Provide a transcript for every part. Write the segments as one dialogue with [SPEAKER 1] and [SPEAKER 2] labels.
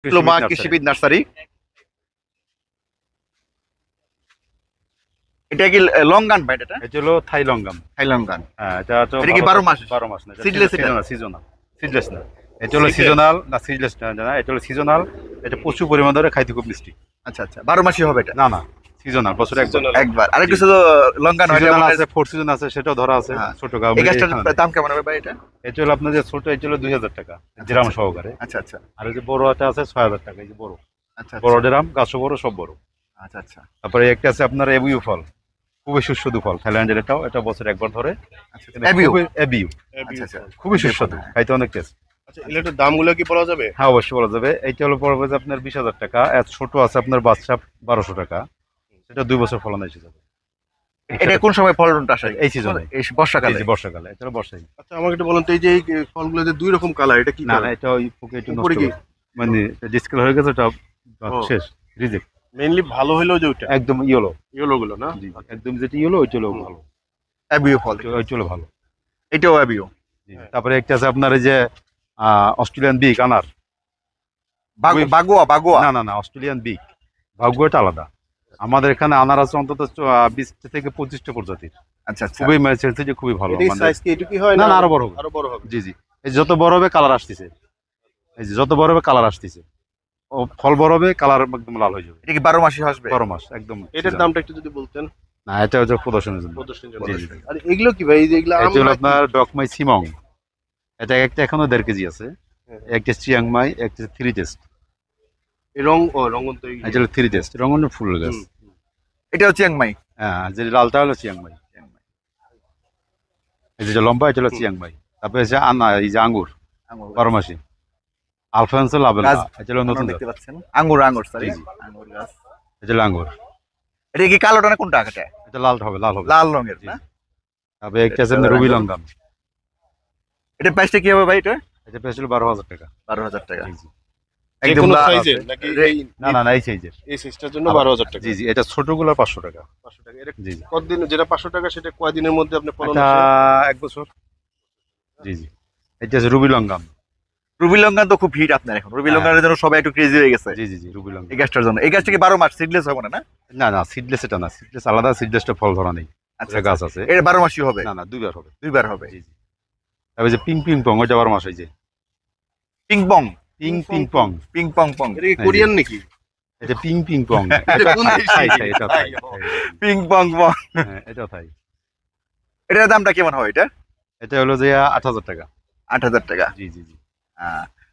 [SPEAKER 1] Diploma কৃষিবিদ nursery. এটা কি লঙ্গান ভাই? এটা
[SPEAKER 2] এটা হলো থাই লঙ্গাম।
[SPEAKER 1] থাই লঙ্গান।
[SPEAKER 2] হ্যাঁ, এটা তো
[SPEAKER 1] এটা কি 12 মাস?
[SPEAKER 2] 12 মাস না,
[SPEAKER 1] সিডলেস? এটা
[SPEAKER 2] সিজনাল। সিডলেস না, এটা হলো সিজনাল না, সিডলেস না, এটা হলো সিজনাল। এটা প্রচুর পরিমাণ ধরে খাইতে খুব মিষ্টি।
[SPEAKER 1] আচ্ছা আচ্ছা, 12 মাসই হবে এটা?
[SPEAKER 2] না না, সিজনাল, বছরে
[SPEAKER 1] একবার। আর কিছু তো লঙ্গান হয়
[SPEAKER 2] সিজনাল
[SPEAKER 1] যেমন
[SPEAKER 2] আছে, ফোর সিজন আছে, সেটাও ধরা আছে। ছোট গাছ।
[SPEAKER 1] এই গাছটার দাম কেমন হবে ভাই এটা?
[SPEAKER 2] এটা হলো আপনার যে ছোট, এটা হলো 2000 টাকা ড্রাম সহকারে।
[SPEAKER 1] আচ্ছা আচ্ছা।
[SPEAKER 2] আর এই যে বড় এটা আছে 6000 টাকা, এই যে বড়।
[SPEAKER 1] আচ্ছা
[SPEAKER 2] বড় ড্রাম, গাছও বড়, সব বড়।
[SPEAKER 1] আচ্ছা আচ্ছা।
[SPEAKER 2] তারপরে একটা আছে আপনার এবিউ ফল, খুবই সুস্বাদু ফল, থাইল্যান্ডের। এটাও, এটা বছরে একবার ধরে।
[SPEAKER 1] আচ্ছা, এবিউ।
[SPEAKER 2] এবিউ,
[SPEAKER 1] আচ্ছা আচ্ছা,
[SPEAKER 2] খুবই সুস্বাদু, খাইতে অনেক টেস্ট।
[SPEAKER 3] আচ্ছা, এটার দামগুলো কি বলা যাবে?
[SPEAKER 2] হ্যাঁ, অবশ্যই বলা যাবে। এইটা হলো পড়বে যে আপনার 20,000 টাকা। এত ছোট আছে আপনার বাচ্চা 1200 টাকা, সেটা 2 বছর ফলন এসে যাবে।
[SPEAKER 1] এটা কোন সময় ফলনটা আসে?
[SPEAKER 2] এই সিজনে,
[SPEAKER 1] এই বর্ষাকালে?
[SPEAKER 2] জি, বর্ষাকালে। এটা হলো বর্ষায়।
[SPEAKER 3] আচ্ছা, আমাকে একটু বলেন তো, এই যে এই ফলগুলোতে দুই রকম কালার, এটা কি
[SPEAKER 2] না
[SPEAKER 3] কালার?
[SPEAKER 2] না, এটা ওই পোকে একটু
[SPEAKER 3] উপরে
[SPEAKER 2] নষ্ট
[SPEAKER 3] কি?
[SPEAKER 2] মানে ডিসকালার হয়ে গেছে, এটা
[SPEAKER 3] ও।
[SPEAKER 2] শেষ, রিজেক্ট।
[SPEAKER 3] মেইনলি ভালো হলো যে ওইটা
[SPEAKER 2] একদম ইয়েলো।
[SPEAKER 3] ইয়েলো গুলো না?
[SPEAKER 2] জি, একদম যেটা ইয়েলো ওইটা হলো ভালো,
[SPEAKER 1] এবিউ ফল।
[SPEAKER 2] ওইটা হলো ভালো।
[SPEAKER 1] এটাও এবিউ।
[SPEAKER 2] জি। তারপরে একটা আছে আপনার এই যে অস্ট্রেলিয়ান বিগ আনার।
[SPEAKER 1] বাগুয়া? বাগুয়া
[SPEAKER 2] না না না, অস্ট্রেলিয়ান বিগ, ভাগ্যটা আলাদা। আমাদের এখানে আনার আছে অন্তত 20 থেকে 25টা প্রজাতির।
[SPEAKER 1] আচ্ছা আচ্ছা।
[SPEAKER 2] খুবই ম্যাচের থেকে খুবই ভালো।
[SPEAKER 3] এটার সাইজ কি এটুকুই হয়
[SPEAKER 2] না
[SPEAKER 3] না?
[SPEAKER 2] না, আরো বড় হবে।
[SPEAKER 3] আরো বড় হবে?
[SPEAKER 2] জি জি, এই যত বড় হবে কালার আসতেছে, এই যে যত বড় হবে কালার আসতেছে, ও ফল বড় হবে, কালার একদম লাল হয়ে যাবে।
[SPEAKER 1] এটা কি 12 মাসই আসবে?
[SPEAKER 2] 12 মাস একদম।
[SPEAKER 3] এটার দামটা একটু যদি বলতেন।
[SPEAKER 2] না, এটা হচ্ছে প্রদর্শনের জন্য।
[SPEAKER 3] প্রদর্শনীর
[SPEAKER 2] জি,
[SPEAKER 3] জন্য।
[SPEAKER 2] জি।
[SPEAKER 3] আর এগুলো কি ভাই? এই যে এগুলো আম
[SPEAKER 2] এটা হলো
[SPEAKER 3] নাকি?
[SPEAKER 2] আপনার ডকমাই সিমং। এটা একটা এখনো 1.5 কেজি আছে।
[SPEAKER 3] হ্যাঁ।
[SPEAKER 2] একটা চিয়াংমাই, একটা থ্রি টেস্ট।
[SPEAKER 3] এই রং ও রঙন তো
[SPEAKER 2] এটা হলো থ্রি টেস্ট, রঙন ফুল গাছ।
[SPEAKER 1] এটাও চিয়াংমাই?
[SPEAKER 2] হ্যাঁ, যে লালটা হলো চিয়াংমাই। এই যে লম্বা, এটা হলো চিয়াংমাই। তারপরে যে এই যে আঙ্গুর, 12 মাসি। আলফানসো লাবেলা, এটা হলো নতুন
[SPEAKER 1] দেখতে পাচ্ছেন। আঙ্গুর, আঙ্গুর সরি,
[SPEAKER 2] জি, জি।
[SPEAKER 1] আঙ্গুর গাছ।
[SPEAKER 2] এটা হলো আঙ্গুর।
[SPEAKER 1] এটা কি কালোটা না কোনটা? এটা
[SPEAKER 2] এটা লাল হবে, লাল হবে।
[SPEAKER 1] লাল রঙের
[SPEAKER 2] জি,
[SPEAKER 1] না?
[SPEAKER 2] জি। তারপরে একটা আছে রুবি লঙ্গাম।
[SPEAKER 1] এটা প্রাইসটা কি হবে ভাই? এটা
[SPEAKER 2] এটা প্রাইস হলো 12,000 টাকা।
[SPEAKER 1] 12,000 টাকা।
[SPEAKER 2] জি, জি।
[SPEAKER 3] যে
[SPEAKER 1] একদম
[SPEAKER 3] কোনো
[SPEAKER 1] লাল
[SPEAKER 3] সাইজের
[SPEAKER 1] আছে।
[SPEAKER 3] নাকি?
[SPEAKER 2] না না না, এই সাইজের।
[SPEAKER 3] এই সাইজটার জন্য 12,000 টাকা।
[SPEAKER 2] জি জি, এটা ছোটগুলো 500 টাকা।
[SPEAKER 3] 500 টাকা। এটা
[SPEAKER 2] জি জি,
[SPEAKER 3] কতদিন, যেটা 500 টাকা সেটা কয়দিনের মধ্যে আপনি ফলন
[SPEAKER 2] এটা
[SPEAKER 3] আসে?
[SPEAKER 2] 1 বছর। জি জি, এটা আছে রুবি লঙ্গাম।
[SPEAKER 1] রুবি লঙ্কান তো খুব হিট আপনার এখন। রুবি লঙ্কানের জন্য সবাই একটু ক্রেজি হয়ে গেছে
[SPEAKER 2] জি জি জি, রুবি লঙ্গাম।
[SPEAKER 1] এই গাছটার জন্য। এই গাছটা কি 12 মাস সিডলেস হবে না?
[SPEAKER 2] না না, সিডলেস এটা না, সিডলেস আলাদা, সিডলেসটা ফল ধরা নেই।
[SPEAKER 1] আচ্ছা,
[SPEAKER 2] এটা গাছ আছে।
[SPEAKER 1] এটা 12 মাসই হবে?
[SPEAKER 2] না না, দুইবার হবে।
[SPEAKER 1] দুইবার হবে।
[SPEAKER 2] জি জি। তারপরে যে পিং পিং পং, ওইটা 12 মাস। এই যে
[SPEAKER 1] ping pong?
[SPEAKER 2] Ping ping pong,
[SPEAKER 1] ping pong pong.
[SPEAKER 3] এটা কি কোরিয়ান নাকি?
[SPEAKER 2] এটা পিং পিং পং।
[SPEAKER 3] এটা কোন দেশি?
[SPEAKER 2] থাই, থাই, এটা থাই।
[SPEAKER 1] পিং পং পং।
[SPEAKER 2] হ্যাঁ, এটা থাই।
[SPEAKER 1] এটার দামটা কেমন হয় এটা?
[SPEAKER 2] এটা হলো যে 8,000 টাকা।
[SPEAKER 1] 8,000 টাকা।
[SPEAKER 2] জি জি জি।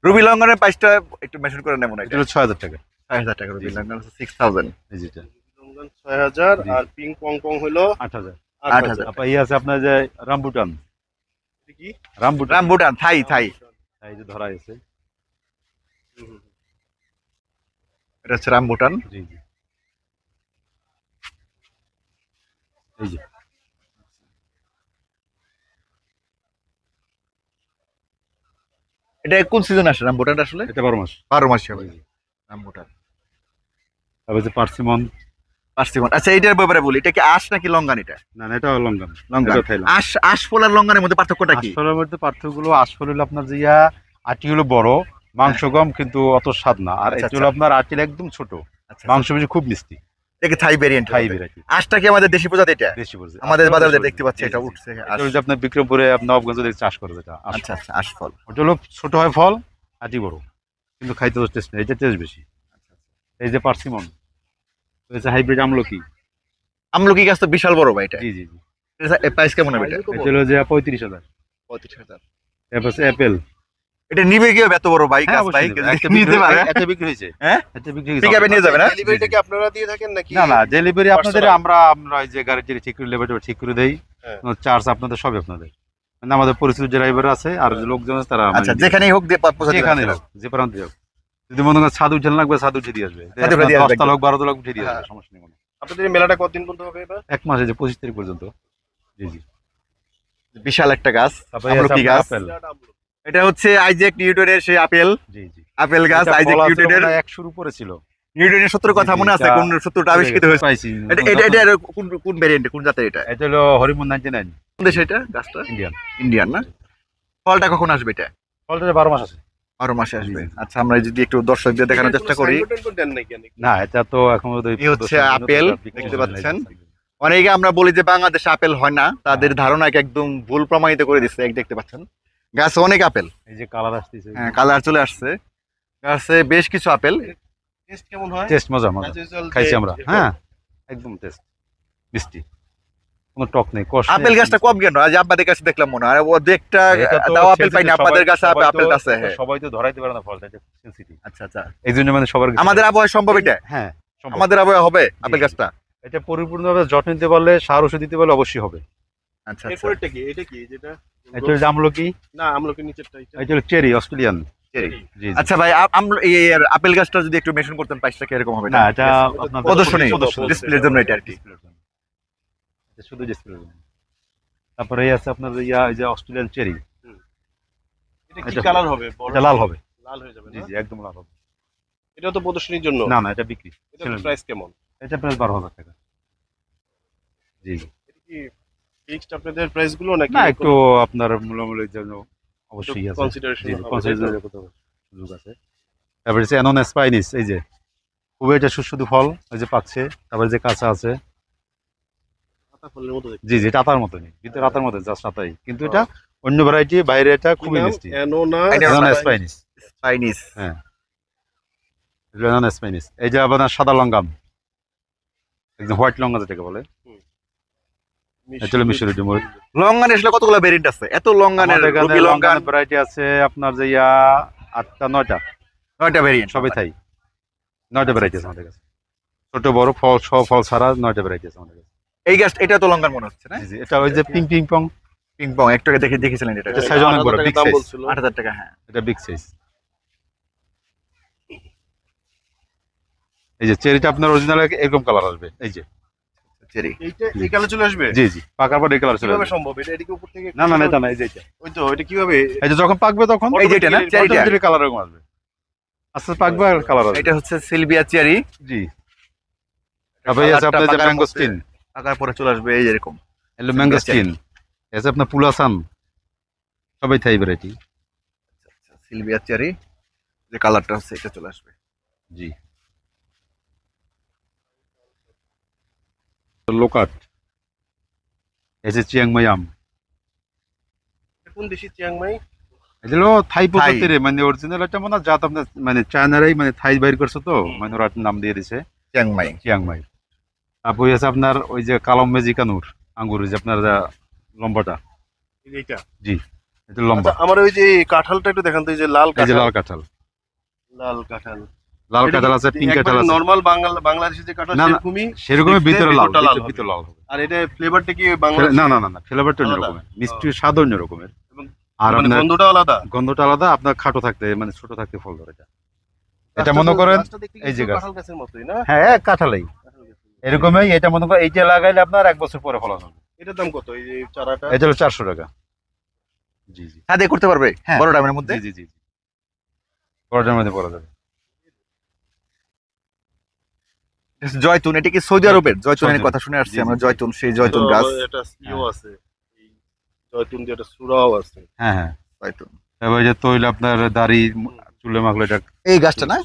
[SPEAKER 1] রুবি লঙ্কানের প্রাইসটা একটু মেনশন করে নেব না?
[SPEAKER 2] এটা হলো 6,000 টাকা।
[SPEAKER 1] 6,000 টাকা। রুবি লঙ্কান 6,000।
[SPEAKER 2] এই যেটা
[SPEAKER 3] 6,000।
[SPEAKER 2] জি।
[SPEAKER 3] আর পিং পং পং হলো
[SPEAKER 2] 8,000।
[SPEAKER 3] 8,000।
[SPEAKER 2] তারপর এই আছে আপনার যে রামবুটান।
[SPEAKER 3] এটা কি?
[SPEAKER 2] রামবুটান,
[SPEAKER 1] রামবুটান থাই? থাই
[SPEAKER 2] এই যে ধরা আছে।
[SPEAKER 1] এটা হচ্ছে রামবুটান।
[SPEAKER 2] জি জি, এই যে
[SPEAKER 1] এটা কোন সিজন আসে রামবুটানটা আসলে?
[SPEAKER 2] এটা 12 মাস।
[SPEAKER 1] 12 মাসই হবে
[SPEAKER 2] জি, জি।
[SPEAKER 1] রামবুটান।
[SPEAKER 2] তারপর যে পার্সিমন।
[SPEAKER 1] পার্সিমন। আচ্ছা, এইটার ব্যাপারে বলি, এটা কি আঁশ নাকি লঙ্গান? এটা
[SPEAKER 2] না না, এটা লঙ্গান।
[SPEAKER 1] লঙ্গান।
[SPEAKER 2] এটা থাইল্যান্ড।
[SPEAKER 1] আঁশ, আঁশফল আর লঙ্গানের মধ্যে পার্থক্যটা কি?
[SPEAKER 2] আশফলের মধ্যে পার্থক্যগুলো, আশফল হলো আপনার যে আটি হলো বড়, মাংস কম, কিন্তু অত স্বাদ না। আর
[SPEAKER 1] আচ্ছা,
[SPEAKER 2] এটা হলো আপনার আটির একদম ছোট,
[SPEAKER 1] আচ্ছা,
[SPEAKER 2] মাংস বেশি, খুব মিষ্টি।
[SPEAKER 1] এটা কি থাই ভেরিয়েন্ট?
[SPEAKER 2] খাই ভেরাইটি,
[SPEAKER 1] আঁশটা কি আমাদের দেশি প্রজাতি? এটা
[SPEAKER 2] বেশি পড়ছে।
[SPEAKER 1] আমাদের
[SPEAKER 2] আশফল
[SPEAKER 1] বাজারে
[SPEAKER 2] বেশি
[SPEAKER 1] দেখতে
[SPEAKER 2] পড়ছে।
[SPEAKER 1] পাচ্ছি
[SPEAKER 2] জি,
[SPEAKER 1] এটা
[SPEAKER 2] জি, জি।
[SPEAKER 1] উঠছে।
[SPEAKER 2] এটা হলো যে আপনার বিক্রমপুরে, নবাবগঞ্জ চাষ করে যেটা আশফল।
[SPEAKER 1] আচ্ছা আচ্ছা, আঁশফল।
[SPEAKER 2] ওটা হলো ছোট হয় ফল, আটি বড়, কিন্তু খাইতে তো টেস্ট নেই, এটা টেস্ট বেশি। এই যে পার্সিমন, এই যে হাইব্রিড আমলকি।
[SPEAKER 1] আমলকি গাছ তো বিশাল বড় ভাই। এটা
[SPEAKER 2] জি জি জি,
[SPEAKER 1] প্রাইস কেমন হবে? এটা
[SPEAKER 2] এটা হলো যে 35,000।
[SPEAKER 1] 35,000।
[SPEAKER 2] তারপর অ্যাপেল।
[SPEAKER 1] এটা নিবে কি এত বড় ভাই গাছ? ভাই নিতে পারে?
[SPEAKER 2] এটা বিক্রি হয়েছে।
[SPEAKER 1] হ্যাঁ,
[SPEAKER 2] এটা বিক্রি হয়েছে।
[SPEAKER 1] পিকআপে নিয়ে যাবে না?
[SPEAKER 3] ডেলিভারিটা কি আপনারা দিয়ে থাকেন নাকি?
[SPEAKER 2] না না, ডেলিভারি আপনাদের,
[SPEAKER 3] Parcel?
[SPEAKER 2] আমরা ওই যে গাড়ি ঠিক করে লেবার ঠিক করে দেই।
[SPEAKER 3] হ্যাঁ।
[SPEAKER 2] চার্জ আপনাদের, সবই আপনাদের। মানে আমাদের পরিচিত যে ড্রাইভার আছে আর যে লোকজন আছে তারা
[SPEAKER 1] আচ্ছা,
[SPEAKER 2] মানে
[SPEAKER 1] যেখানেই হোক পৌঁছাতে
[SPEAKER 2] যেখানে
[SPEAKER 1] পারবে।
[SPEAKER 2] হোক, যে প্রান্তে হোক। যদি মনে করেন ছাদ উঠে লাগবে, ছাদ উঠে দিয়ে আসবে।
[SPEAKER 1] ছাদ উঠে দিয়ে আসবে
[SPEAKER 2] 10টা লোক, 12টা লোক উঠে দিয়ে আসবে,
[SPEAKER 1] হ্যাঁ।
[SPEAKER 2] সমস্যা নেই কোনো।
[SPEAKER 3] আপনাদের এই মেলাটা কতদিন পর্যন্ত হবে এবার?
[SPEAKER 2] 1 মাসে, যে 25 তারিখ পর্যন্ত। জি জি।
[SPEAKER 1] বিশাল একটা গাছ,
[SPEAKER 2] তারপরে
[SPEAKER 1] আমলকি গাছ।
[SPEAKER 2] আপেল।
[SPEAKER 1] এটা হচ্ছে আইজ্যাক নিউটনের সেই আপেল।
[SPEAKER 2] জি জি,
[SPEAKER 1] আপেল গাছ
[SPEAKER 2] এটা
[SPEAKER 1] আইজ্যাক
[SPEAKER 2] ফল আছে
[SPEAKER 1] নিউটনের।
[SPEAKER 2] মনে হয় 100 উপরে ছিল।
[SPEAKER 1] নিউটনের সূত্র কথা
[SPEAKER 2] জি,
[SPEAKER 1] মনে আছে?
[SPEAKER 2] এটা
[SPEAKER 1] কোন সূত্রটা আবিষ্কৃত হয়েছে?
[SPEAKER 2] পাইছি।
[SPEAKER 1] এটা এটা এটা কোন ভেরিয়েন্ট, কোন জাতের এটা?
[SPEAKER 2] এটা হলো হরিমন 99,
[SPEAKER 1] কোন দেশে এটা গাছটা?
[SPEAKER 2] ইন্ডিয়ান।
[SPEAKER 1] ইন্ডিয়ান না? ফলটা কখন আসবে এটা?
[SPEAKER 2] ফলটা 12 মাস আছে।
[SPEAKER 1] 12 মাসে আসবে।
[SPEAKER 2] জি, জি।
[SPEAKER 1] আচ্ছা, আমরা যদি একটু দর্শকদের দেখানোর চেষ্টা করি।
[SPEAKER 3] দেন নাকি আপনি?
[SPEAKER 2] না, এটা তো এখন
[SPEAKER 1] এই হচ্ছে আপেল, দেখতে পাচ্ছেন? অনেকে আমরা বলি যে বাংলাদেশে আপেল হয় না, তাদের ধারণাকে একদম ভুল প্রমাণিত করে দিচ্ছে। এক দেখতে পাচ্ছেন গাছে অনেক আপেল,
[SPEAKER 2] এই যে কালার আসতেছে,
[SPEAKER 1] হ্যাঁ কালার চলে আসছে, গাছে বেশ কিছু আপেল।
[SPEAKER 3] টেস্ট কেমন হয়?
[SPEAKER 2] টেস্ট মজা মজা
[SPEAKER 3] Natural
[SPEAKER 2] খাইছি
[SPEAKER 3] যে-
[SPEAKER 2] আমরা,
[SPEAKER 3] যে-
[SPEAKER 2] হ্যাঁ একদম টেস্ট মিষ্টি, কোনো টক নেই, কষ নেই,
[SPEAKER 1] আপেল
[SPEAKER 2] একদম
[SPEAKER 1] গাছটা
[SPEAKER 2] মিষ্টি।
[SPEAKER 1] কম কেন? আজ আপনাদের কাছে দেখলাম মনে হয় অর্ধেকটা
[SPEAKER 2] এটা তো
[SPEAKER 1] তাও আপেল পাইনি,
[SPEAKER 2] sensitive,
[SPEAKER 1] আপনাদের
[SPEAKER 2] সবাই-
[SPEAKER 1] কাছে
[SPEAKER 2] সবাই তো-
[SPEAKER 1] আপেল আছে। হ্যাঁ,
[SPEAKER 2] সবাই তো ধরাইতে পারে না ফলটা, এটা সেনসিটিভ।
[SPEAKER 1] আচ্ছা আচ্ছা,
[SPEAKER 2] এই জন্য মানে সবার কাছে-
[SPEAKER 1] আমাদের আবহাওয়া সম্ভব এটা?
[SPEAKER 2] হ্যাঁ সম্ভব।
[SPEAKER 1] আমাদের আবহাওয়া হবে আপেল
[SPEAKER 2] জি।
[SPEAKER 1] গাছটা?
[SPEAKER 2] এটা পরিপূর্ণভাবে যত্ন নিতে পারলে, সার ওষুধ দিতে পারলে অবশ্যই হবে।
[SPEAKER 1] আচ্ছা আচ্ছা,
[SPEAKER 3] এরপরেরটা কি? এটা কি যেটা?
[SPEAKER 2] এটা হচ্ছে আমলকি,
[SPEAKER 3] না, আমলকি নিচেরটা এটা।
[SPEAKER 2] এটা হলো চেরি অস্ট্রেলিয়ান।
[SPEAKER 1] চেরি।
[SPEAKER 2] জি জি।
[SPEAKER 1] আচ্ছা ভাই, আমরা এই আপেল গাছটা যদি একটু মেনশন করতেন, প্রাইসটা কিরকম হবে?
[SPEAKER 2] না, এটা আপনার
[SPEAKER 1] প্রদর্শনী,
[SPEAKER 2] প্রদর্শনী,
[SPEAKER 1] ডিসপ্লের জন্য এটা আর কি।
[SPEAKER 2] ডিসপ্লের জন্য। এটা শুধু ডিসপ্লের জন্য। তারপরে এই আছে আপনার এই যে অস্ট্রেলিয়ান চেরি,
[SPEAKER 3] এটা কি
[SPEAKER 2] এটা-
[SPEAKER 3] কালার হবে? বড়
[SPEAKER 2] এটা লাল হবে।
[SPEAKER 3] লাল হয়ে যাবে
[SPEAKER 2] জি
[SPEAKER 3] না?
[SPEAKER 2] জি, একদম লাল হবে।
[SPEAKER 3] এটা তো প্রদর্শনীর জন্য।
[SPEAKER 2] না না, এটা বিক্রি।
[SPEAKER 3] এটা প্রাইস কেমন?
[SPEAKER 2] এটা প্রায় 12,000 টাকা। জি জি।
[SPEAKER 3] এটা কি ফিক্সড আপনাদের প্রাইস গুলো নাকি?
[SPEAKER 2] না, একটু আপনার মূল্যের জন্য অবশ্যই আছে।
[SPEAKER 3] কনসিডারেশন
[SPEAKER 2] জি, consideration করতে হবে, সুযোগ আছে। তারপরে হচ্ছে অ্যানোন স্পাইনিস, এই যে খুবই এটা সুস্বাদু ফল, এই যে পাচ্ছে। তারপরে যে কাঁচা আছে,
[SPEAKER 3] পাতা ফলের মতো দেখতে।
[SPEAKER 2] জি জি, এটা আতার মতনই, ভিতরে আতার মতো, জাস্ট আতাই, কিন্তু এটা অন্য ভ্যারাইটি, বাইরে এটা খুবই মিষ্টি।
[SPEAKER 3] অ্যানোনা
[SPEAKER 1] এটা-
[SPEAKER 2] অ্যানোন স্পাইনিস,
[SPEAKER 1] চাইনিজ।
[SPEAKER 2] হ্যাঁ অ্যানোন স্পাইনিস। এই যে আপনার সাদা লঙ্গাম, একদম হোয়াইট লঙ্কা যেটাকে বলে, এটা হলো মিশরি ডুমুর।
[SPEAKER 1] লঙ্গানে আসলে কতগুলো ভেরিয়েন্ট আছে? এত লঙ্গানের,
[SPEAKER 2] আমাদের এখানে
[SPEAKER 1] রবি লঙ্গান
[SPEAKER 2] লঙ্কানের ভ্যারাইটি আছে আপনার যে 8টা 9টা,
[SPEAKER 1] 9টা ভেরিয়েন্ট
[SPEAKER 2] সবই থাই। 9টা ভ্যারাইটি আছে আমাদের কাছে, ছোট বড় ফল সব ফল ছাড়া 9টা ভ্যারাইটি আছে আমাদের কাছে।
[SPEAKER 1] এই গাছ, এটা তো লঙ্গান মনে হচ্ছে না?
[SPEAKER 2] জি জি, এটা ওই যে ping ping pong,
[SPEAKER 1] ping pong একটু আগে দেখেছিলেন এটা?
[SPEAKER 2] এটা size অনেক বড়,
[SPEAKER 3] 8,000
[SPEAKER 2] big
[SPEAKER 3] দাম
[SPEAKER 2] size।
[SPEAKER 3] বলছিল।
[SPEAKER 1] 8,000 টাকা, হ্যাঁ।
[SPEAKER 2] এটা বিগ সাইজ। এই যে চেরিটা আপনার অরিজিনাল এরকম কালার আসবে, এই যে
[SPEAKER 1] চেরি।
[SPEAKER 3] এইটা এই কালার চলে আসবে?
[SPEAKER 2] জি জি, পাকার পর এই কালার চলে
[SPEAKER 3] কিভাবে
[SPEAKER 2] আসবে।
[SPEAKER 3] সম্ভব? এটা এদিকে উপর থেকে
[SPEAKER 2] না না না, এটা না, এই যে এটা,
[SPEAKER 3] ওই তো এটা কিভাবে?
[SPEAKER 2] এই যে যখন পাকবে তখন
[SPEAKER 1] এই যে এটা না, চেরিটা?
[SPEAKER 2] কালার এরকম আসবে, আস্তে আস্তে পাকবে আর কালার আসবে।
[SPEAKER 1] এটা হচ্ছে সিলভিয়া চেরি।
[SPEAKER 2] জি। তারপরে এই আছে আপনার যে
[SPEAKER 1] পাকার
[SPEAKER 2] ম্যাঙ্গোস্টিন,
[SPEAKER 1] পাকার পরে চলে আসবে এই যে এরকম।
[SPEAKER 2] এলো ম্যাঙ্গোস্টিন, এই আছে আপনার পুলাসান, সবাই থাই ভ্যারাইটি।
[SPEAKER 1] সিলভিয়া চেরি, যে কালারটা হচ্ছে এটা চলে আসবে।
[SPEAKER 2] জি। লোকাট, এই যে চিয়াংমাই আম,
[SPEAKER 3] এটা কোন দেশি চিয়াংমাই?
[SPEAKER 2] এগুলো থাই পদ্ধতির, মানে অরিজিনাল একটা মনে হয় জাত আপনার, মানে চায়নারাই মানে থাই বাইর করছে তো, মানে ওরা একটা নাম দিয়ে দিছে
[SPEAKER 1] চিয়াংমাই।
[SPEAKER 2] চিয়াংমাই। তারপরে আছে আপনার ওই যে কালাম মেজিকানুর আঙ্গুর, ওই যে আপনার যা লম্বাটা,
[SPEAKER 3] এইটা।
[SPEAKER 2] জি এটা লম্বা।
[SPEAKER 3] আচ্ছা, আমার ওই যে কাঁঠালটা একটু দেখান তো, এই যে লাল
[SPEAKER 2] এই যে
[SPEAKER 3] কাঁঠাল।
[SPEAKER 2] লাল কাঁঠাল,
[SPEAKER 3] লাল কাঁঠাল।
[SPEAKER 2] লাল কাঁঠাল আছে, পিঙ্ক কাঁঠাল আছে।
[SPEAKER 3] নরমাল বাংলাদেশি যে কাঁঠাল
[SPEAKER 2] না, না,
[SPEAKER 3] সেরকমই।
[SPEAKER 2] সেরকমই
[SPEAKER 3] দেখতে
[SPEAKER 2] ভিতরে লাল,
[SPEAKER 3] ভিতরটা লাল হবে।
[SPEAKER 2] ভিতরে লাল হবে।
[SPEAKER 3] আর এটা ফ্লেভারটা কি বাংলাদেশি?
[SPEAKER 2] না না না না, ফ্লেভারটা অন্য
[SPEAKER 3] আলাদা?
[SPEAKER 2] রকমের, মিষ্টি স্বাদ অন্য রকমের।
[SPEAKER 3] এবং-
[SPEAKER 2] আর
[SPEAKER 3] মানে
[SPEAKER 2] আপনার
[SPEAKER 3] গন্ধটা আলাদা।
[SPEAKER 2] গন্ধটা আলাদা, আপনার খাটো থাকতে, মানে ছোট থাকতে ফল ধরে। এটা মনে করেন
[SPEAKER 3] গাছটা দেখতে
[SPEAKER 2] এই যে
[SPEAKER 3] কিন্তু
[SPEAKER 2] গাছ।
[SPEAKER 3] কাঁঠাল গাছের মতোই না?
[SPEAKER 2] হ্যাঁ কাঁঠালাই এরকমই। এটা মনে করেন এইটা লাগাইলে আপনার 1 বছর পরে ফলন হবে।
[SPEAKER 3] এটার দাম কত এই যে চারাটা?
[SPEAKER 2] এটা হলো 400 টাকা। জি জি
[SPEAKER 1] ছাদে করতে পারবে
[SPEAKER 2] হ্যাঁ।
[SPEAKER 1] বড় দামের মধ্যে?
[SPEAKER 2] জি জি জি জি, বড়টার মধ্যে পড়া যাবে।
[SPEAKER 1] জয়তুন, এটা কি সৌদি আরবের? জয়তুনের
[SPEAKER 2] সৌদি।
[SPEAKER 1] কথা শুনে আসছি
[SPEAKER 2] জি, জি,
[SPEAKER 1] আমরা,
[SPEAKER 2] জি।
[SPEAKER 1] জয়তুন, সেই জয়তুন
[SPEAKER 3] তো
[SPEAKER 1] গাছ।
[SPEAKER 3] এটা ইও আছে। এই জয়তুন দিয়ে একটা সুরাও আছে।
[SPEAKER 2] হ্যাঁ হ্যাঁ।
[SPEAKER 1] জয়তুন,
[SPEAKER 2] এবার যে তৈল আপনার দাড়ি চুলে মাখলে এটা,
[SPEAKER 1] এই গাছটা না?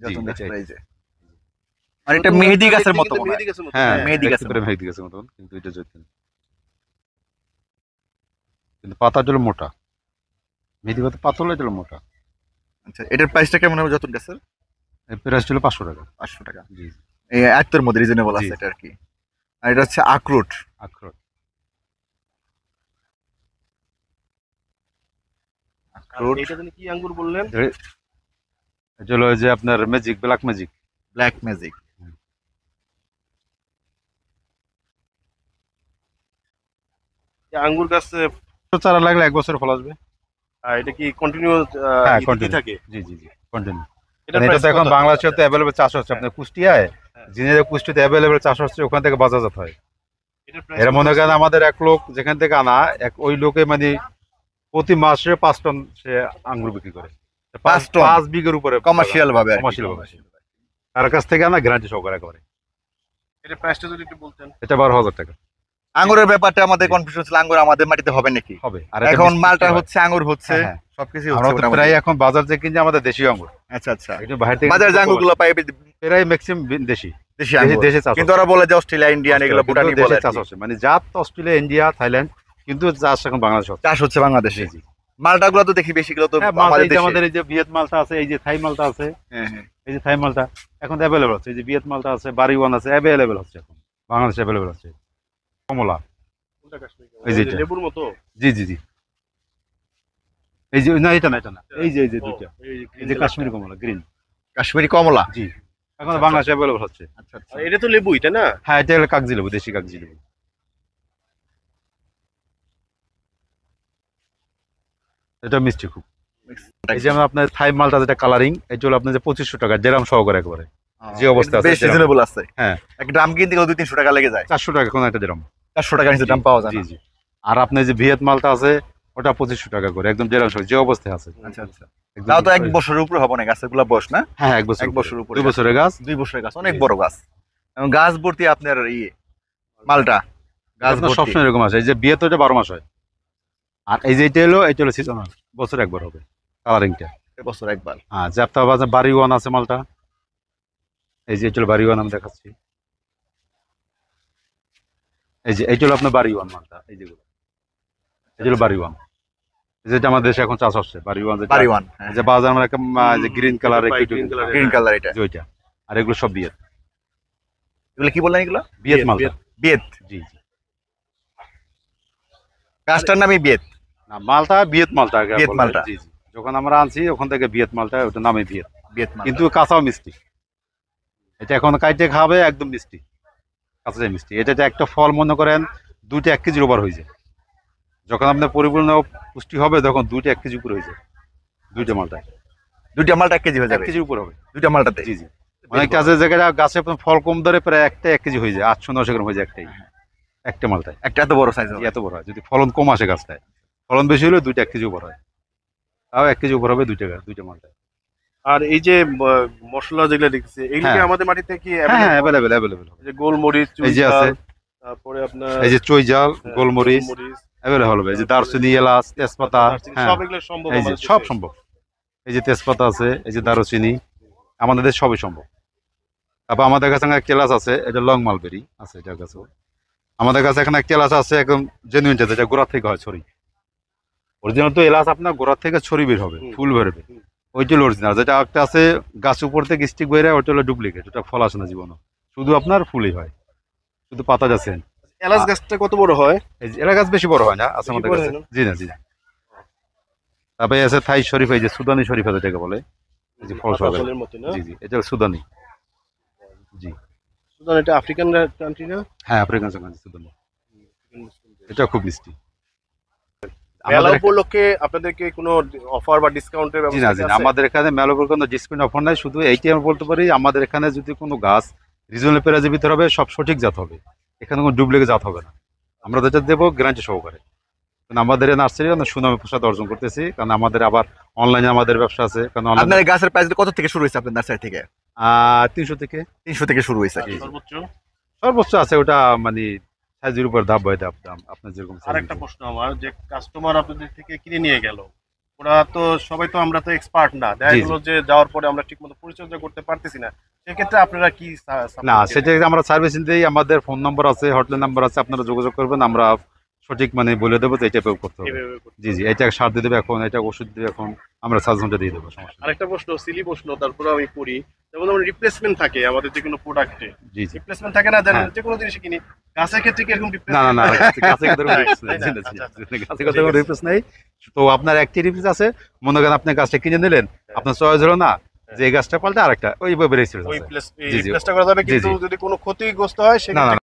[SPEAKER 1] জয়তুন
[SPEAKER 2] জি,
[SPEAKER 1] গাছটা
[SPEAKER 2] এটাই।
[SPEAKER 1] এই যে। আর এটা মেহেদি গাছের মতো মনে হয়।
[SPEAKER 3] মেহেদি গাছের মতো।
[SPEAKER 2] হ্যাঁ
[SPEAKER 1] মেহেদি গাছের
[SPEAKER 2] একেবারে মেহেদি গাছের মতন, কিন্তু এটা জৈতুন, কিন্তু পাতাটা হলো মোটা। মেহেদি পাতা পাতলা, এটা হলো মোটা।
[SPEAKER 1] আচ্ছা, এটার প্রাইসটা কেমন হবে জয়তুন গাছের?
[SPEAKER 2] এর প্রাইস ছিল 500 টাকা।
[SPEAKER 1] 500 টাকা।
[SPEAKER 2] জি জি।
[SPEAKER 1] এই আয়ত্তের মধ্যে রিজনেবল
[SPEAKER 2] জি।
[SPEAKER 1] আছে এটা আর কি। আর এটা হচ্ছে আখরোট।
[SPEAKER 2] আখরোট,
[SPEAKER 3] আর
[SPEAKER 1] আখরোট,
[SPEAKER 3] এটা জানি কি আঙ্গুর বললেন?
[SPEAKER 2] এটা হলো ওই যে আপনার magic, black magic.
[SPEAKER 1] Black magic.
[SPEAKER 3] এই আঙ্গুর গাছ
[SPEAKER 2] চারা লাগলে 1 বছর ফল আসবে।
[SPEAKER 3] এটা কি কন্টিনিউ
[SPEAKER 2] হ্যাঁ,
[SPEAKER 3] কি
[SPEAKER 2] continue।
[SPEAKER 3] থাকে?
[SPEAKER 2] জি জি জি, কন্টিনিউ।
[SPEAKER 3] এটা
[SPEAKER 2] এটা তো এখন বাংলাদেশে তো অ্যাভেলেবল চাষ হচ্ছে, আপনার কুষ্টিয়ায় জিনিসের কুষ্টিতে অ্যাভেলেবল চাষ হচ্ছে, ওখান থেকে বাজারজাত হয়। এরা মনে করেন আমাদের এক লোক যেখান থেকে আনা, ওই লোকে মানে প্রতি মাসে 5 টন সে আঙ্গুর বিক্রি করে।
[SPEAKER 1] 5 টন?
[SPEAKER 2] 5 বিঘের উপরে
[SPEAKER 1] কমার্শিয়াল ভাবে আর কি।
[SPEAKER 2] কমার্শিয়াল ভাবে। তার কাছ থেকে আনা গ্যারান্টি সহকারে করে।
[SPEAKER 3] এটা প্রাইসটা যদি একটু বলতেন।
[SPEAKER 2] এটা 12,000 টাকা।
[SPEAKER 1] আঙ্গুরের ব্যাপারটা আমাদের কনফিউশন ছিল, আঙ্গুর আমাদের মাটিতে হবে নাকি?
[SPEAKER 2] হবে। আর এটা
[SPEAKER 1] এখন
[SPEAKER 2] মিষ্টি
[SPEAKER 1] মালটা
[SPEAKER 2] হয়।
[SPEAKER 1] হচ্ছে, আঙ্গুর হচ্ছে,
[SPEAKER 2] হ্যাঁ।
[SPEAKER 1] সবকিছু
[SPEAKER 2] আমরা
[SPEAKER 1] হচ্ছে
[SPEAKER 2] তো
[SPEAKER 1] মোটামুটি।
[SPEAKER 2] প্রায় এখন বাজার থেকে কিনছি আমাদের দেশীয় আঙ্গুর,
[SPEAKER 1] আচ্ছা আচ্ছা।
[SPEAKER 2] একটু বাইরে থেকে
[SPEAKER 1] বাজার যে আঙ্গুরগুলো পাই
[SPEAKER 2] প্রায় ম্যাক্সিমাম দেশি
[SPEAKER 1] দেশি আঙ্গুর,
[SPEAKER 2] দেশে চাষ
[SPEAKER 1] কিন্তু ওরা বলে যে অস্ট্রেলিয়া, ইন্ডিয়ান, এগুলো ভুটানি
[SPEAKER 2] কিন্তু
[SPEAKER 1] বলে
[SPEAKER 2] দেশে
[SPEAKER 1] আর
[SPEAKER 2] চাষ
[SPEAKER 1] কি।
[SPEAKER 2] হচ্ছে, মানে জাত তো অস্ট্রেলিয়া, ইন্ডিয়া, থাইল্যান্ড, কিন্তু চাষ এখন বাংলাদেশ হচ্ছে।
[SPEAKER 1] চাষ হচ্ছে বাংলাদেশে।
[SPEAKER 2] জি।
[SPEAKER 1] মালটা গুলো তো দেখি বেশি গুলো তো
[SPEAKER 2] হ্যাঁ, মালটা
[SPEAKER 1] আমাদের
[SPEAKER 2] এই যে
[SPEAKER 1] দেশে।
[SPEAKER 2] আমাদের এই যে ভিয়েত মালটা আছে, এই যে থাই মালটা আছে,
[SPEAKER 1] হ্যাঁ হ্যাঁ।
[SPEAKER 2] এই যে থাই মালটা এখন অ্যাভেলেবল হচ্ছে, এই যে ভিয়েত মালটা আছে, বাড়িওয়ান আছে, অ্যাভেলেবল হচ্ছে এখন বাংলাদেশে অ্যাভেলেবল হচ্ছে। কমলা,
[SPEAKER 3] কোনটা কাশ্মীরি কমলা?
[SPEAKER 2] এই যে
[SPEAKER 3] ওই যে
[SPEAKER 2] এটা।
[SPEAKER 3] লেবুর মতো।
[SPEAKER 2] জি জি জি, এই যে না, এটা না, এই যে
[SPEAKER 3] ও,
[SPEAKER 2] দুইটা,
[SPEAKER 3] এই
[SPEAKER 2] এই যে কাশ্মীরি কমলা গ্রিন।
[SPEAKER 1] কাশ্মীরি কমলা।
[SPEAKER 2] জি, এখন বাংলাদেশে অ্যাভেলেবল হচ্ছে।
[SPEAKER 1] আচ্ছা আচ্ছা।
[SPEAKER 3] আর এটা তো লেবুই, তাই না?
[SPEAKER 2] হ্যাঁ, এটা হলো কাগজি লেবু, দেশি কাগজি লেবু। এটা মিষ্টি খুব। এই যে আমরা আপনার থাই মালটা যেটা কালারিং, এটা হলো আপনার যে 2500 টাকা ড্রাম সহকারে একবারে, যে অবস্থা আছে,
[SPEAKER 1] বেশ
[SPEAKER 2] যেরকম।
[SPEAKER 1] রিজনেবল আছে।
[SPEAKER 2] হ্যাঁ।
[SPEAKER 1] এক ড্রাম কিনতে গেলে 200-300 টাকা লেগে যায়।
[SPEAKER 2] 400 টাকা এখন একটা ড্রাম।
[SPEAKER 1] 400 টাকার নিচে ড্রাম পাওয়া যায়
[SPEAKER 2] জি
[SPEAKER 1] না।
[SPEAKER 2] জি। আর আপনার যে ভিয়েত মালটা আছে, ওটা 2500 টাকা করে, একদম ড্রাম সহ, যে অবস্থায় আছে।
[SPEAKER 1] আচ্ছা আচ্ছা।
[SPEAKER 2] একদম
[SPEAKER 1] তাও তো 1 বছরের উপরে হবে না গাছগুলো বয়স না?
[SPEAKER 2] হ্যাঁ, 1 বছর,
[SPEAKER 1] 1 বছরের উপরে।
[SPEAKER 2] 2 বছরের গাছ।
[SPEAKER 1] 2 বছরের গাছ, অনেক বড় গাছ। এবং গাছ ভর্তি আপনার মালটা, গাছ
[SPEAKER 2] আপনার
[SPEAKER 1] ভর্তি।
[SPEAKER 2] সবসময় এরকম আছে। এই যে বিয়ে তো এটা 12 মাস হয়। আর এই যে এটা হলো সিজনাল, বছর একবার হবে কালারিংটা।
[SPEAKER 1] বছর একবার।
[SPEAKER 2] হ্যাঁ, জাপটা বাজার বাড়ি ওয়ান আছে মালটা, এই যে এটা হলো বাড়ি ওয়ান, আমি দেখাচ্ছি। এই যে এটা হলো আপনার বাড়ি ওয়ান মালটা, এই যেগুলো, এই হলো বাড়ি ওয়ান, যেটা আমাদের দেশে এখন চাষ হচ্ছে, বাড়ি ওয়ান যেটা।
[SPEAKER 1] বাড়ি ওয়ান।
[SPEAKER 2] এই যে বাজার আমরা যে green colour,
[SPEAKER 3] green color
[SPEAKER 1] green colour এটা।
[SPEAKER 2] ওইটা। আর এগুলো সব বিয়েত,
[SPEAKER 1] এগুলো কি বললেন এগুলো?
[SPEAKER 2] বিয়েত মালটা।
[SPEAKER 1] বিয়েত।
[SPEAKER 2] জি জি।
[SPEAKER 1] গাছটার নামই বিয়েত।
[SPEAKER 2] না, মালটা বিয়েত মালটা আগে
[SPEAKER 1] বিয়েত
[SPEAKER 2] বলে।
[SPEAKER 1] মালটা।
[SPEAKER 2] জি জি। যখন আমরা আনছি ওখান থেকে বিয়েত মালটা, ওটা নামে বিয়েত,
[SPEAKER 1] বিয়েত মালটা।
[SPEAKER 2] কিন্তু কাঁচাও মিষ্টি। এটা এখন কাইটে খাবে একদম মিষ্টি, কাঁচা মিষ্টি। এটা একটা ফল মনে করেন 2টা 1 কেজির ওভার হয়ে যায়। যখন আপনার পরিপূর্ণ পুষ্টি হবে তখন 2টা 1 কেজি উপরে হয়ে যায়, 2টা মালটা।
[SPEAKER 1] দুইটা মালটা 1 কেজি হয়ে
[SPEAKER 2] 1
[SPEAKER 1] যাবে।
[SPEAKER 2] কেজির উপর হবে।
[SPEAKER 1] দুইটা মালটাতে।
[SPEAKER 2] জি জি। অনেকটা আছে জায়গায় গাছে আপনার ফল কম ধরে, প্রায় একটা 1 কেজি হয়ে যায়, 800-900 গ্রাম হয়ে যায় একটাই, একটা মালটায়।
[SPEAKER 1] একটা এত বড় সাইজ
[SPEAKER 2] এত বড় হয় যদি ফলন কম আসে গাছটায়। ফলন বেশি হলে 2টা 1 কেজি উপর হয়, তাও 1 কেজি উপর হবে 2টা মালটায়।
[SPEAKER 3] আর এই যে মশলা যেগুলো দেখছি, এগুলো কি
[SPEAKER 2] হ্যাঁ।
[SPEAKER 3] আমাদের মাটিতে কি
[SPEAKER 2] হ্যাঁ, অ্যাভেলেবেল হবে।
[SPEAKER 3] এই যে গোলমরিচ,
[SPEAKER 2] এই যে
[SPEAKER 3] চুইঝাল,
[SPEAKER 2] আছে,
[SPEAKER 3] তারপরে আপনার
[SPEAKER 2] এই যে চৈজাল, গোলমরিচ
[SPEAKER 3] গোলমরিচ,
[SPEAKER 2] অ্যাভেলেবল হবে। এই যে দারচিনি, এলাচ, তেজপাতা,
[SPEAKER 3] দারচিনি,
[SPEAKER 2] হ্যাঁ,
[SPEAKER 3] সব এগুলো সম্ভব
[SPEAKER 2] এই যে
[SPEAKER 3] আমাদের
[SPEAKER 2] সব
[SPEAKER 3] দেশে?
[SPEAKER 2] সম্ভব। এই যে তেজপাতা আছে, এই যে দারুচিনি, আমাদের দেশে সবই সম্ভব। তারপর আমাদের কাছে একটা এলাচ আছে, এটা লং মালবেরি আছে এটার কাছে। আমাদের কাছে এখানে একটা এলাচ আছে একদম জেনুইন, যেটা গোড়া থেকে হয় ছড়ি। অরিজিনাল তো এলাচ আপনার গোড়া থেকে ছড়ি বের হবে, ফুল বেরোবে, ওইটা হলো অরিজিনাল। যেটা একটা আছে গাছ উপর থেকে স্টিক বের হয়, ওইটা হলো ডুপ্লিকেট, ওটা ফল আসে না জীবনও, শুধু আপনার ফুলই হয়, শুধু পাতা যাচ্ছে।
[SPEAKER 3] এলাচ গাছটা কত বড় হয়?
[SPEAKER 2] এই যে এলাচ গাছ বেশি বড় হয় না, আছে
[SPEAKER 3] বেশি
[SPEAKER 2] আমাদের
[SPEAKER 3] বড়
[SPEAKER 2] কাছে।
[SPEAKER 3] হয় না?
[SPEAKER 2] জি না, জি না। তারপরে আছে থাই শরীফ, এই যে সুদানি শরীফ যেটাকে বলে, এই যে ফল
[SPEAKER 3] পাতা
[SPEAKER 2] সহকারে।
[SPEAKER 3] ফলের মতো না?
[SPEAKER 2] জি জি, এটা সুদানি। জি,
[SPEAKER 3] সুদান এটা আফ্রিকান কান্ট্রি না?
[SPEAKER 2] হ্যাঁ, আফ্রিকান সুদানি, এটা খুব মিষ্টি।
[SPEAKER 3] মেলা
[SPEAKER 2] আমাদের
[SPEAKER 3] উপলক্ষে আপনাদেরকে কোনো অফার বা ডিসকাউন্টের
[SPEAKER 2] জি না,
[SPEAKER 3] ব্যবস্থা
[SPEAKER 2] জি
[SPEAKER 3] কি
[SPEAKER 2] না,
[SPEAKER 3] আছে?
[SPEAKER 2] আমাদের এখানে মেলার কোনো ডিসকাউন্ট অফার নাই। শুধু এইটাই আমি বলতে পারি, আমাদের এখানে যদি কোনো গাছ রিজনেবল প্রাইসের ভিতরে হবে, সব সঠিক জাত হবে, এখানে কোনো ডুপ্লিকেট জাত হবে না। আমরা যেটা দেবো গ্যারান্টি সহকারে। কারণ আমাদের এই নার্সারি অনেক সুনামে প্রসাদ অর্জন করতেছি, কারণ আমাদের আবার অনলাইনে আমাদের ব্যবসা আছে। কারণ
[SPEAKER 1] আপনার
[SPEAKER 2] অনলাইনে
[SPEAKER 1] এই গাছের প্রাইস কত থেকে শুরু হয়েছে আপনার নার্সারি থেকে?
[SPEAKER 2] 300 থেকে
[SPEAKER 1] 300 থেকে শুরু হয়েছে।
[SPEAKER 3] সর্বোচ্চ?
[SPEAKER 2] সর্বোচ্চ আছে, ওটা মানে সাইজের উপর ধাপ বাই ধাপ দাম, আপনার যেরকম size
[SPEAKER 3] আরেকটা
[SPEAKER 2] আছে।
[SPEAKER 3] প্রশ্ন আমার, যে কাস্টমার আপনাদের থেকে কিনে নিয়ে গেল, ওরা তো সবাই তো, আমরা তো এক্সপার্ট না, দেখা
[SPEAKER 2] জি, জি।
[SPEAKER 3] গেলো যে যাওয়ার পরে আমরা ঠিকমতো পরিচর্যা করতে পারতেছি না, সেক্ষেত্রে আপনারা কি
[SPEAKER 2] না, সেটা আমরা সার্ভিস দিই, আমাদের ফোন নাম্বার আছে, হটলাইন নাম্বার আছে, আপনারা যোগাযোগ করবেন, আমরা সঠিক মানে বলে দেবো যে এটা করতে হবে। জি জি, এটা সার দিয়ে দেবে এখন, এটা ওষুধ দিয়ে এখন, আমরা সাজেশনটা দিয়ে দেবো, সমস্যা নেই।
[SPEAKER 3] আরেকটা প্রশ্ন, সিলি প্রশ্ন, তারপরে আমি করি, যেমন আমার রিপ্লেসমেন্ট থাকে আমাদের যে কোনো প্রোডাক্টে,
[SPEAKER 2] জি জি।
[SPEAKER 3] রিপ্লেসমেন্ট থাকে না,
[SPEAKER 2] হ্যাঁ।
[SPEAKER 3] যে কোনো জিনিস কিনি, গাছের ক্ষেত্রে কি এরকম
[SPEAKER 2] না না
[SPEAKER 3] replacement
[SPEAKER 2] না,
[SPEAKER 3] থাকে?
[SPEAKER 2] গাছে কোনো রিপ্লেস নেই,
[SPEAKER 3] তাই না?
[SPEAKER 2] জি না, জি না,
[SPEAKER 3] আচ্ছা,
[SPEAKER 2] জি না, গাছে কোনো রিপ্লেস নেই। তো আপনার একটি রিপ্লেস আছে, মনে করেন আপনি গাছটা কিনে নিলেন, আপনার চয়েস হলো না যে এই গাছটা পাল্টে আরেকটা, ওইভাবে রিপ্লেস
[SPEAKER 3] ওই
[SPEAKER 2] আছে। জি, জি।
[SPEAKER 3] রিপ্লেসটা করা যাবে,
[SPEAKER 2] জি,
[SPEAKER 3] কিন্তু
[SPEAKER 2] জি।
[SPEAKER 3] যদি কোনো ক্ষতিগ্রস্ত হয়
[SPEAKER 2] না
[SPEAKER 3] সেক্ষেত্রে
[SPEAKER 2] না